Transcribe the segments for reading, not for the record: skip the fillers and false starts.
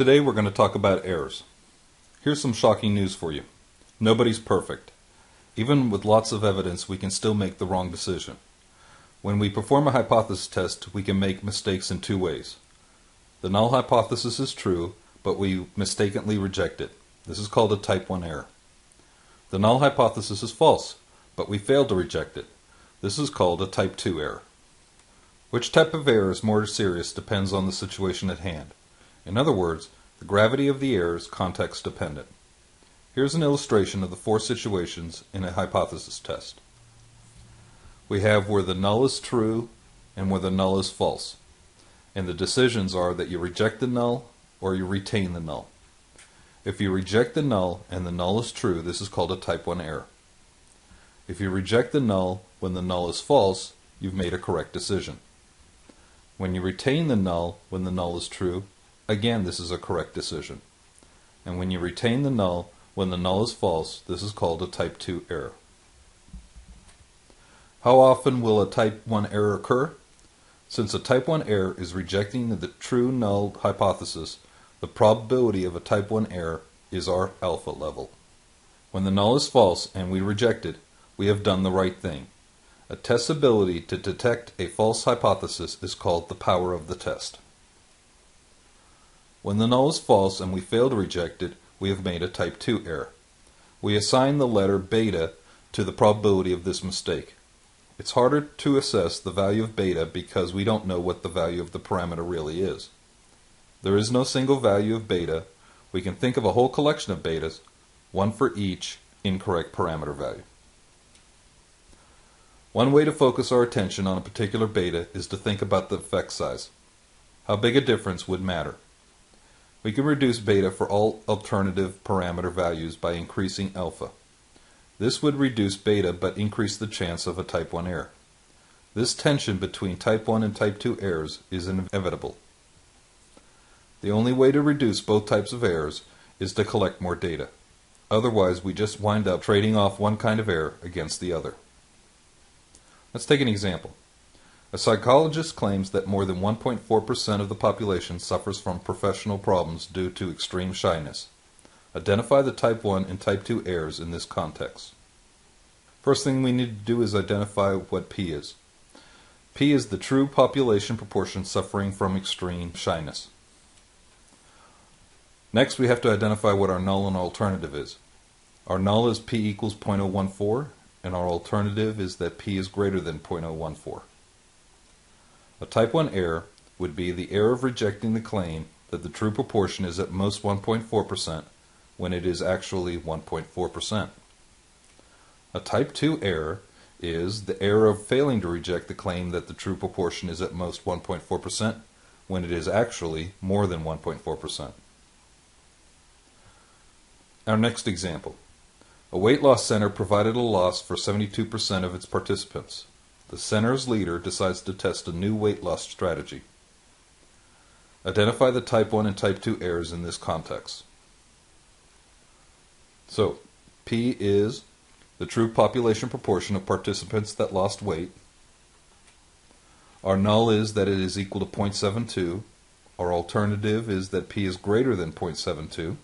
Today we're going to talk about errors. Here's some shocking news for you. Nobody's perfect. Even with lots of evidence, we can still make the wrong decision. When we perform a hypothesis test, we can make mistakes in two ways. The null hypothesis is true, but we mistakenly reject it. This is called a type 1 error. The null hypothesis is false, but we failed to reject it. This is called a type 2 error. Which type of error is more serious depends on the situation at hand. In other words, the gravity of the error is context dependent. Here's an illustration of the four situations in a hypothesis test. We have where the null is true and where the null is false. And the decisions are that you reject the null or you retain the null. If you reject the null and the null is true, this is called a type 1 error. If you reject the null when the null is false, you've made a correct decision. When you retain the null when the null is true, again this is a correct decision. And when you retain the null when the null is false, this is called a type 2 error. How often will a type 1 error occur? Since a type 1 error is rejecting the true null hypothesis, the probability of a type 1 error is our alpha level. When the null is false and we reject it, we have done the right thing. A test's ability to detect a false hypothesis is called the power of the test. When the null is false and we fail to reject it, we have made a type 2 error. We assign the letter beta to the probability of this mistake. It's harder to assess the value of beta because we don't know what the value of the parameter really is. There is no single value of beta. We can think of a whole collection of betas, one for each incorrect parameter value. One way to focus our attention on a particular beta is to think about the effect size. How big a difference would matter? We can reduce beta for all alternative parameter values by increasing alpha. This would reduce beta but increase the chance of a type 1 error. This tension between type 1 and type 2 errors is inevitable. The only way to reduce both types of errors is to collect more data. Otherwise, we just wind up trading off one kind of error against the other. Let's take an example. A psychologist claims that more than 1.4% of the population suffers from professional problems due to extreme shyness. Identify the type 1 and type 2 errors in this context. First thing we need to do is identify what P is. P is the true population proportion suffering from extreme shyness. Next, we have to identify what our null and alternative is. Our null is P equals 0.014, and our alternative is that P is greater than 0.014. A type 1 error would be the error of rejecting the claim that the true proportion is at most 1.4% when it is actually 1.4%. A type 2 error is the error of failing to reject the claim that the true proportion is at most 1.4% when it is actually more than 1.4%. Our next example. A weight loss center provided a loss for 72% of its participants. The center's leader decides to test a new weight loss strategy. Identify the type 1 and type 2 errors in this context. So, P is the true population proportion of participants that lost weight. Our null is that it is equal to 0.72. Our alternative is that P is greater than 0.72.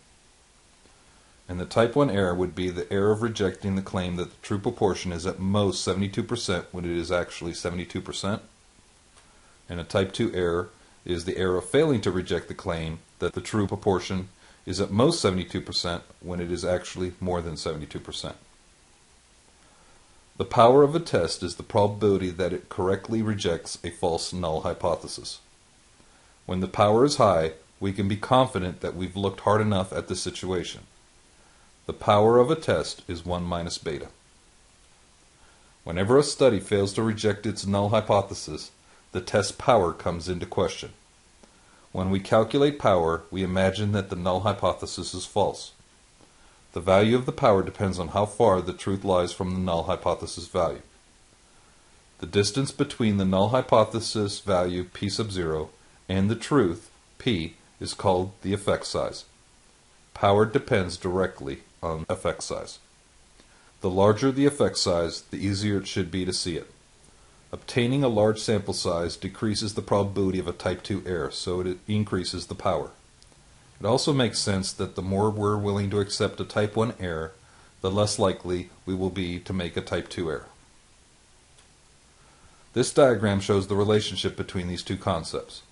And the type 1 error would be the error of rejecting the claim that the true proportion is at most 72% when it is actually 72%. And a type 2 error is the error of failing to reject the claim that the true proportion is at most 72% when it is actually more than 72%. The power of a test is the probability that it correctly rejects a false null hypothesis. When the power is high, we can be confident that we've looked hard enough at the situation. The power of a test is 1 minus beta. Whenever a study fails to reject its null hypothesis, the test's power comes into question. When we calculate power, we imagine that the null hypothesis is false. The value of the power depends on how far the truth lies from the null hypothesis value. The distance between the null hypothesis value P sub 0 and the truth, P, is called the effect size. Power depends directly on effect size. The larger the effect size, the easier it should be to see it. Obtaining a large sample size decreases the probability of a type 2 error, so it increases the power. It also makes sense that the more we're willing to accept a type 1 error, the less likely we will be to make a type 2 error. This diagram shows the relationship between these two concepts.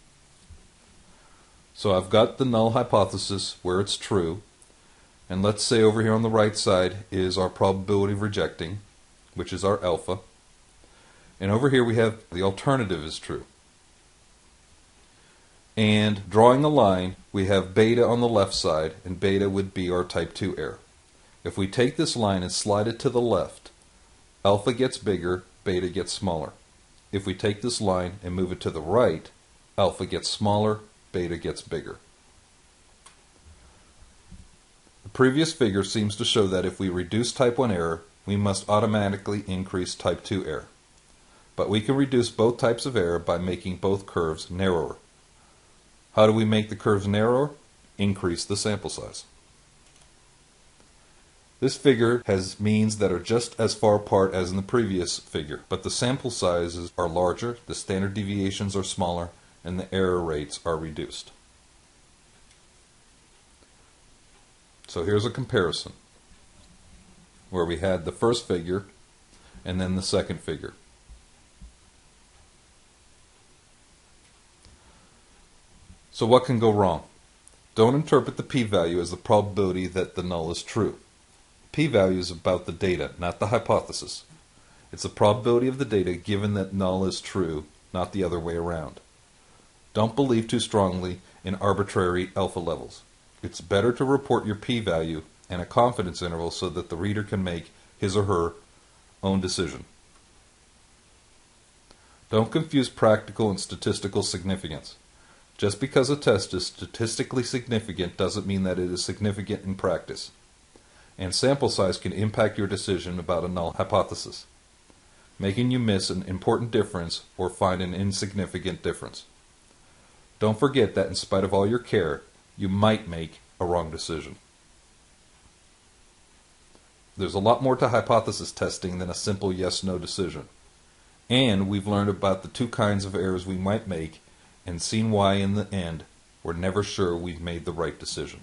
So I've got the null hypothesis where it's true, and let's say over here on the right side is our probability of rejecting, which is our alpha, and over here we have the alternative is true. And drawing a line, we have beta on the left side, and beta would be our type 2 error. If we take this line and slide it to the left, alpha gets bigger, beta gets smaller. If we take this line and move it to the right, alpha gets smaller, beta gets bigger. The previous figure seems to show that if we reduce type 1 error, we must automatically increase type 2 error. But we can reduce both types of error by making both curves narrower. How do we make the curves narrower? Increase the sample size. This figure has means that are just as far apart as in the previous figure, but the sample sizes are larger, the standard deviations are smaller, and the error rates are reduced. So here's a comparison where we had the first figure and then the second figure. So what can go wrong? Don't interpret the p-value as the probability that the null is true. P-value is about the data, not the hypothesis. It's the probability of the data given that null is true, not the other way around. Don't believe too strongly in arbitrary alpha levels. It's better to report your p-value and a confidence interval so that the reader can make his or her own decision. Don't confuse practical and statistical significance. Just because a test is statistically significant doesn't mean that it is significant in practice. And sample size can impact your decision about a null hypothesis, making you miss an important difference or find an insignificant difference. Don't forget that in spite of all your care, you might make a wrong decision. There's a lot more to hypothesis testing than a simple yes-no decision. And we've learned about the two kinds of errors we might make and seen why in the end we're never sure we've made the right decision.